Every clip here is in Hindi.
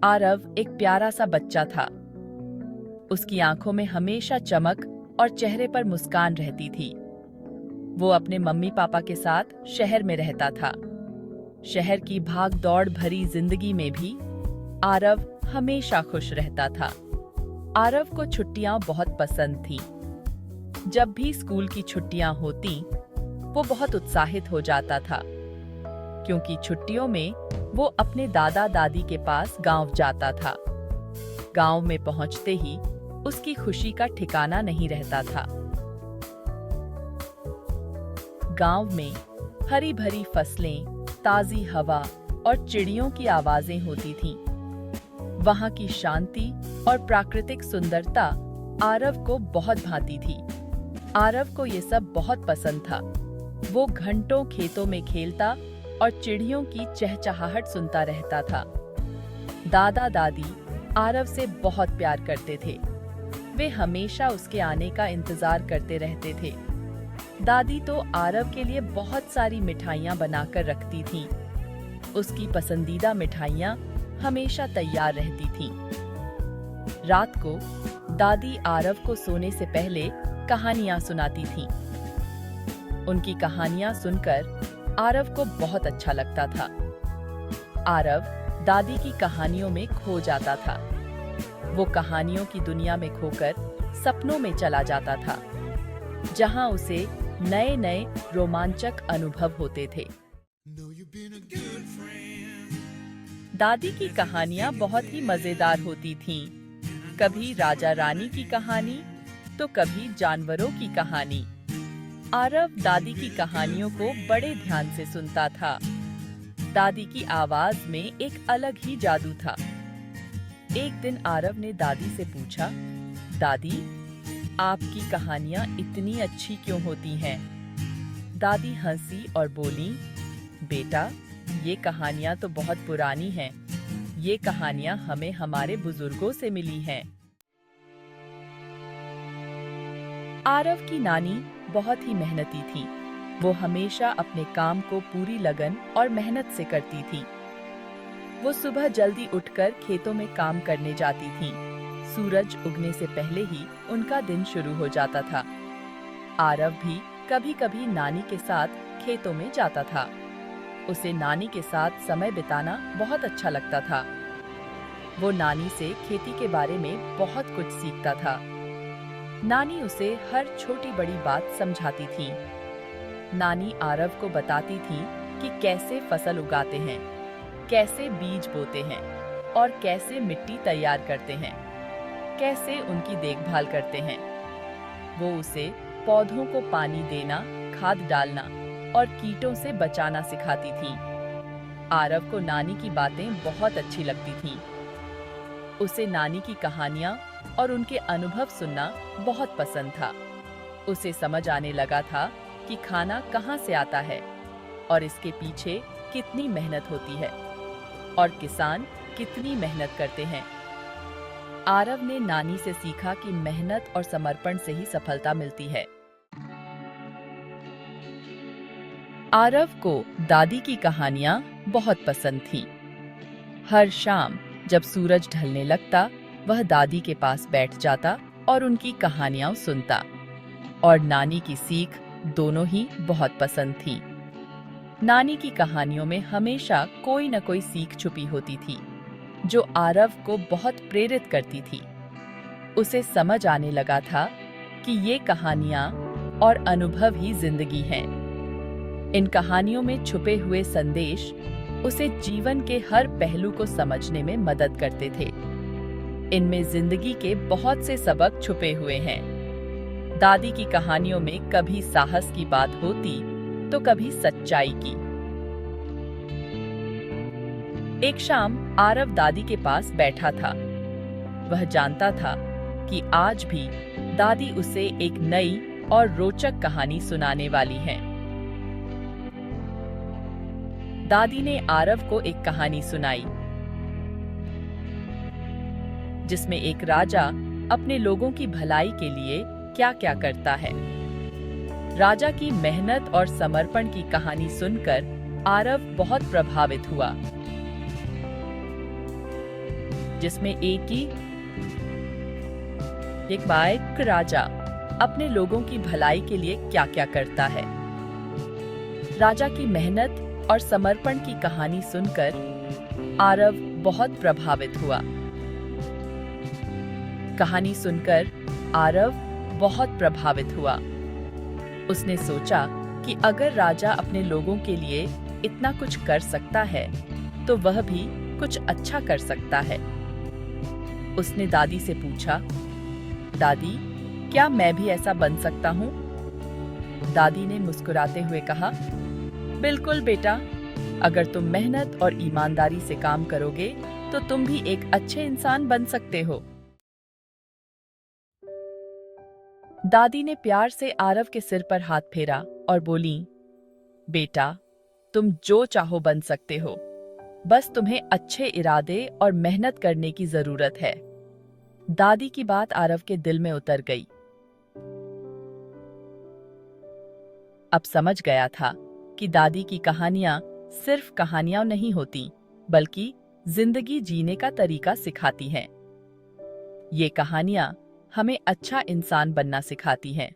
आरव एक प्यारा सा बच्चा था। उसकी आंखों में हमेशा चमक और चेहरे पर मुस्कान रहती थी। वो अपने मम्मी पापा के साथ शहर में रहता था। शहर की भाग दौड़ भरी जिंदगी में भी आरव हमेशा खुश रहता था। आरव को छुट्टियां बहुत पसंद थीं। जब भी स्कूल की छुट्टियां होती, वो बहुत उत्साहित हो जाता था, क्योंकि छुट्टियों में वो अपने दादा दादी के पास गांव जाता था। गांव में पहुंचते ही उसकी खुशी का ठिकाना नहीं रहता था। गांव में हरी भरी फसलें, ताजी हवा और चिड़ियों की आवाजें होती थीं। वहां की शांति और प्राकृतिक सुंदरता आरव को बहुत भाती थी। आरव को ये सब बहुत पसंद था। वो घंटों खेतों में खेलता और चिड़ियों की चहचहाहट सुनता रहता था। दादा दादी आरव से बहुत प्यार करते थे। वे हमेशा उसके आने का इंतजार करते रहते थे। दादी तो आरव के लिए बहुत सारी मिठाइयाँ बनाकर रखती थीं। उसकी पसंदीदा मिठाइयाँ हमेशा तैयार रहती थीं। रात को दादी आरव को सोने से पहले कहानियाँ सुनाती थीं। उनकी कहानियाँ सुनकर आरव को बहुत अच्छा लगता था। आरव दादी की कहानियों में खो जाता था। वो कहानियों की दुनिया में खोकर सपनों में चला जाता था, जहां उसे नए नए रोमांचक अनुभव होते थे। दादी की कहानियां बहुत ही मजेदार होती थीं। कभी राजा रानी की कहानी, तो कभी जानवरों की कहानी। आरव दादी की कहानियों को बड़े ध्यान से सुनता था। दादी की आवाज में एक अलग ही जादू था। एक दिन आरव ने दादी से पूछा, दादी, आपकी कहानियां इतनी अच्छी क्यों होती हैं? दादी हंसी और बोली, बेटा, ये कहानियां तो बहुत पुरानी हैं। ये कहानियां हमें हमारे बुजुर्गों से मिली हैं। आरव की नानी बहुत ही मेहनती थी। वो हमेशा अपने काम को पूरी लगन और मेहनत से करती थी। वो सुबह जल्दी उठकर खेतों में काम करने जाती थी। सूरज उगने से पहले ही उनका दिन शुरू हो जाता था। आरव भी कभी-कभी नानी के साथ खेतों में जाता था। उसे नानी के साथ समय बिताना बहुत अच्छा लगता था। वो नानी से खेती के बारे में बहुत कुछ सीखता था। नानी उसे हर छोटी बड़ी बात समझाती थी। नानी आरव को बताती थी कि कैसे फसल उगाते हैं, कैसे बीज बोते हैं और कैसे मिट्टी तैयार करते हैं, कैसे उनकी देखभाल करते हैं। वो उसे पौधों को पानी देना, खाद डालना और कीटों से बचाना सिखाती थी। आरव को नानी की बातें बहुत अच्छी लगती थीं। उसे नानी की कहानियां और उनके अनुभव सुनना बहुत पसंद था। उसे समझ आने लगा था कि खाना कहाँ से आता है और इसके पीछे कितनी मेहनत होती है और किसान कितनी मेहनत करते हैं। आरव ने नानी से सीखा कि मेहनत और समर्पण से ही सफलता मिलती है। आरव को दादी की कहानियां बहुत पसंद थीं। हर शाम जब सूरज ढलने लगता, वह दादी के पास बैठ जाता और उनकी कहानियां सुनता। और नानी की सीख दोनों ही बहुत पसंद थी। नानी की कहानियों में हमेशा कोई न कोई सीख छुपी होती थी, जो आरव को बहुत प्रेरित करती थी। उसे समझ आने लगा था कि ये कहानियां और अनुभव ही जिंदगी हैं। इन कहानियों में छुपे हुए संदेश उसे जीवन के हर पहलू को समझने में मदद करते थे। इनमें जिंदगी के बहुत से सबक छुपे हुए हैं। दादी की कहानियों में कभी साहस की बात होती, तो कभी सच्चाई की। एक शाम आरव दादी के पास बैठा था। वह जानता था कि आज भी दादी उसे एक नई और रोचक कहानी सुनाने वाली हैं। दादी ने आरव को एक कहानी सुनाई, जिसमें एक राजा अपने लोगों की भलाई के लिए क्या-क्या करता है। राजा की मेहनत और समर्पण की कहानी सुनकर आरव बहुत प्रभावित हुआ। जिसमें एक बार राजा अपने लोगों की भलाई के लिए क्या-क्या करता है। राजा की मेहनत और समर्पण की कहानी सुनकर आरव बहुत प्रभावित हुआ। कहानी सुनकर आरव बहुत प्रभावित हुआ। उसने सोचा कि अगर राजा अपने लोगों के लिए इतना कुछ कर सकता है, तो वह भी कुछ अच्छा कर सकता है। उसने दादी से पूछा, दादी, क्या मैं भी ऐसा बन सकता हूँ? दादी ने मुस्कुराते हुए कहा, बिल्कुल बेटा, अगर तुम मेहनत और ईमानदारी से काम करोगे, तो तुम भी एक अच्छे इंसान बन सकते हो। दादी ने प्यार से आरव के सिर पर हाथ फेरा और बोली, बेटा, तुम जो चाहो बन सकते हो, बस तुम्हें अच्छे इरादे और मेहनत करने की जरूरत है। दादी की बात आरव के दिल में उतर गई। अब समझ गया था कि दादी की कहानियां सिर्फ कहानियां नहीं होती, बल्कि जिंदगी जीने का तरीका सिखाती हैं। ये कहानियां हमें अच्छा इंसान बनना सिखाती हैं।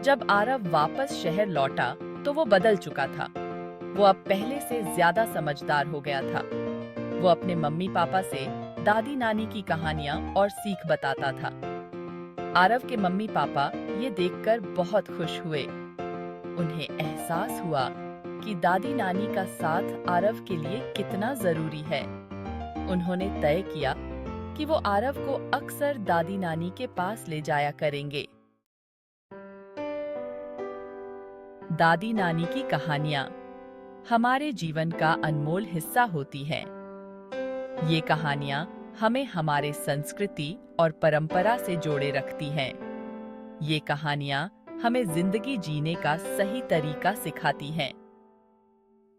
जब आरव वापस शहर लौटा, तो वो बदल चुका था। वो अब पहले से ज्यादा समझदार हो गया था। वो अपने मम्मी पापा से दादी नानी की कहानियां और सीख बताता था। आरव के मम्मी पापा ये देखकर बहुत खुश हुए। उन्हें एहसास हुआ कि दादी नानी का साथ आरव के लिए कितना जरूरी है। उन्होंने तय किया कि वो आरव को अक्सर दादी नानी के पास ले जाया करेंगे। दादी नानी की कहानियां हमारे जीवन का अनमोल हिस्सा होती हैं। ये कहानियां हमें हमारे संस्कृति और परंपरा से जोड़े रखती हैं। ये कहानियां हमें जिंदगी जीने का सही तरीका सिखाती हैं।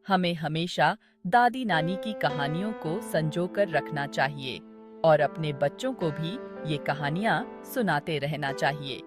हमें हमेशा दादी नानी की कहानियों को संजोकर रखना चाहिए और अपने बच्चों को भी ये कहानियां सुनाते रहना चाहिए।